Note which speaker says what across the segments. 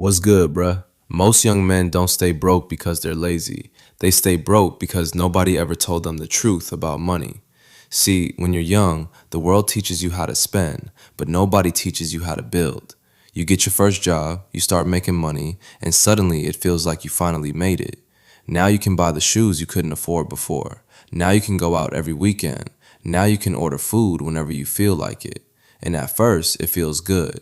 Speaker 1: What's good, bruh? Most young men don't stay broke because they're lazy. They stay broke because nobody ever told them the truth about money. See, when you're young, the world teaches you how to spend, but nobody teaches you how to build. You get your first job, you start making money, and suddenly it feels like you finally made it. Now you can buy the shoes you couldn't afford before. Now you can go out every weekend. Now you can order food whenever you feel like it. And at first, it feels good.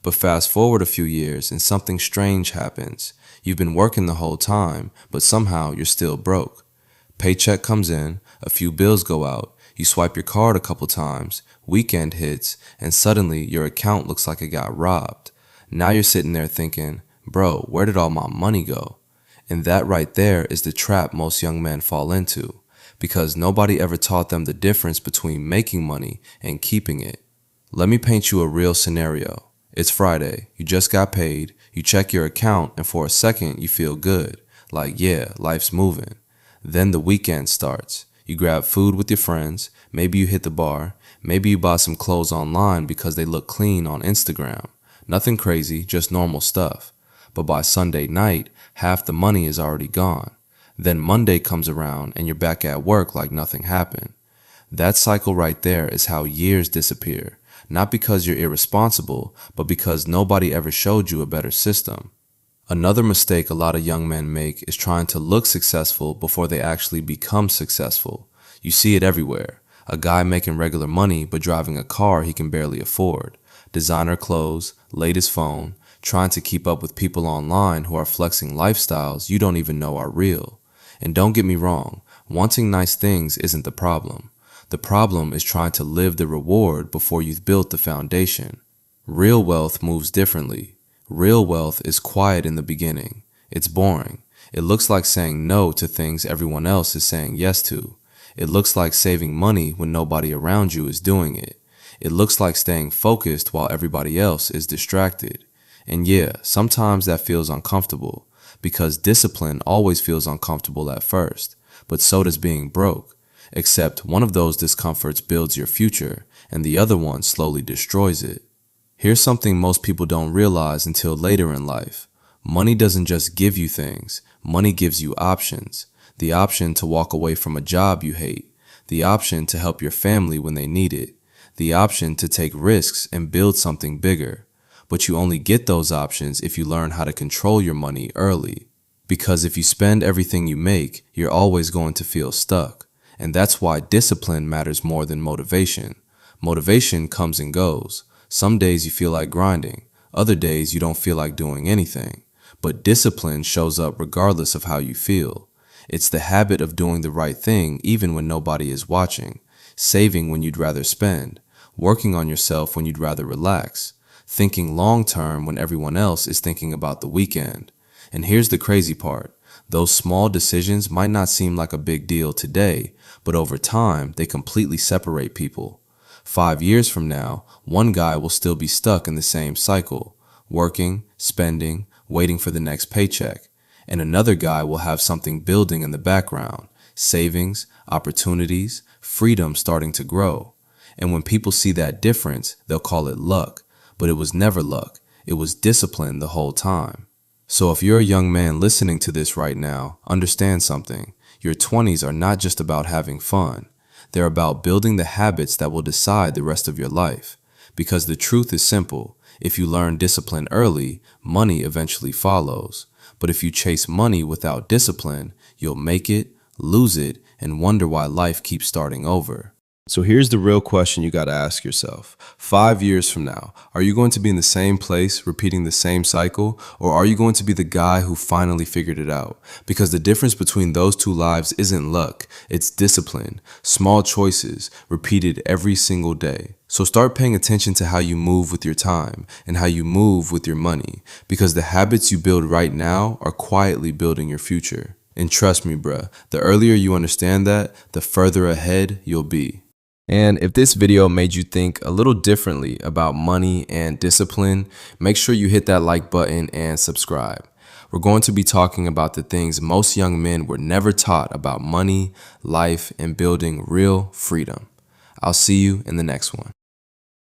Speaker 1: But fast forward a few years and something strange happens. You've been working the whole time, but somehow you're still broke. Paycheck comes in, a few bills go out, you swipe your card a couple times, weekend hits, and suddenly your account looks like it got robbed. Now you're sitting there thinking, bro, where did all my money go? And that right there is the trap most young men fall into, because nobody ever taught them the difference between making money and keeping it. Let me paint you a real scenario. It's Friday, you just got paid, you check your account, and for a second you feel good, like yeah, life's moving. Then the weekend starts. You grab food with your friends, maybe you hit the bar, maybe you buy some clothes online because they look clean on Instagram. Nothing crazy, just normal stuff. But by Sunday night, half the money is already gone. Then Monday comes around and you're back at work like nothing happened. That cycle right there is how years disappear. Not because you're irresponsible, but because nobody ever showed you a better system. Another mistake a lot of young men make is trying to look successful before they actually become successful. You see it everywhere. A guy making regular money but driving a car he can barely afford. Designer clothes, latest phone, trying to keep up with people online who are flexing lifestyles you don't even know are real. And don't get me wrong, wanting nice things isn't the problem. The problem is trying to live the reward before you've built the foundation. Real wealth moves differently. Real wealth is quiet in the beginning. It's boring. It looks like saying no to things everyone else is saying yes to. It looks like saving money when nobody around you is doing it. It looks like staying focused while everybody else is distracted. And yeah, sometimes that feels uncomfortable, because discipline always feels uncomfortable at first, but so does being broke. Except one of those discomforts builds your future, and the other one slowly destroys it. Here's something most people don't realize until later in life. Money doesn't just give you things, money gives you options. The option to walk away from a job you hate, the option to help your family when they need it, the option to take risks and build something bigger. But you only get those options if you learn how to control your money early. Because if you spend everything you make, you're always going to feel stuck. And that's why discipline matters more than motivation. Motivation comes and goes. Some days you feel like grinding. Other days you don't feel like doing anything. But discipline shows up regardless of how you feel. It's the habit of doing the right thing even when nobody is watching. Saving when you'd rather spend. Working on yourself when you'd rather relax. Thinking long term when everyone else is thinking about the weekend. And here's the crazy part. Those small decisions might not seem like a big deal today, but over time, they completely separate people. 5 years from now, one guy will still be stuck in the same cycle, working, spending, waiting for the next paycheck. And another guy will have something building in the background, savings, opportunities, freedom starting to grow. And when people see that difference, they'll call it luck. But it was never luck. It was discipline the whole time. So if you're a young man listening to this right now, understand something. Your 20s are not just about having fun. They're about building the habits that will decide the rest of your life. Because the truth is simple. If you learn discipline early, money eventually follows. But if you chase money without discipline, you'll make it, lose it, and wonder why life keeps starting over. So here's the real question you got to ask yourself. 5 years from now, are you going to be in the same place, repeating the same cycle, or are you going to be the guy who finally figured it out? Because the difference between those two lives isn't luck, it's discipline, small choices, repeated every single day. So start paying attention to how you move with your time and how you move with your money, because the habits you build right now are quietly building your future. And trust me, bruh, the earlier you understand that, the further ahead you'll be. And if this video made you think a little differently about money and discipline, make sure you hit that like button and subscribe. We're going to be talking about the things most young men were never taught about money, life, and building real freedom. I'll see you in the next one.